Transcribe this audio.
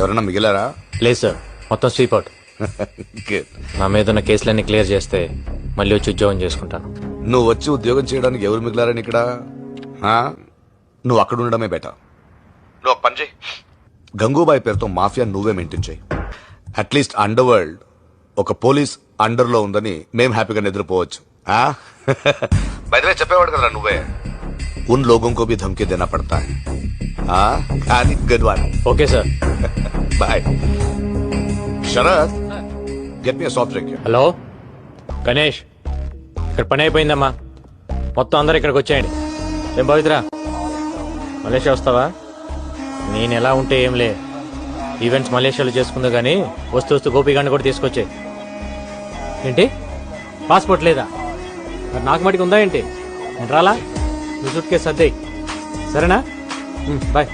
ఎవరన్నా మిగిలారా? లేదు సార్, మొత్తం స్వీప్ అవుట్. నా మీద ఉన్న కేసులన్నీ క్లియర్ చేస్తే మళ్ళీ వచ్చి ఉద్యోగం చేసుకుంటాను. నువ్వు వచ్చి ఉద్యోగం చేయడానికి ఎవరు మిగిలారని ఇక్కడ? నువ్వు అక్కడ ఉండడమే బెటర్. నువ్వు ఒక పని చేయి, గంగూబాయ్ పేరుతో మాఫియా నువ్వే మెయింటైన్ చేయి. అట్లీస్ట్ అండర్ వరల్డ్ ఒక పోలీస్ అండర్ లో ఉందని మేం హ్యాపీగా నిద్రపోవచ్చు. బయటనే చెప్పేవాడు కదా నువ్వే, ఉన్ లోగోं को भी धमकी देना पड़ता है. కానీ good one. Okay sir, bye. Sharath, get me a soft drink. Hello Ganesh, ఇక్కడ పని అయిపోయిందమ్మా, మొత్తం అందరు ఇక్కడికి వచ్చేయండి. ఏం పవిత్ర, మలేషియా వస్తావా? నేను ఎలా ఉంటే ఏంలే, ఈవెంట్స్ మలేషియాలో చేసుకుందా కానీ వస్తూ గోపిగాన్ని కూడా తీసుకొచ్చే. ఏంటి పాస్పోర్ట్ లేదా? మరి నాకు మటుకు ఉందా ఏంటి? నేను రాలా? నువ్వు చుట్టుకే సర్దేయి, సరేనా? బాయ్.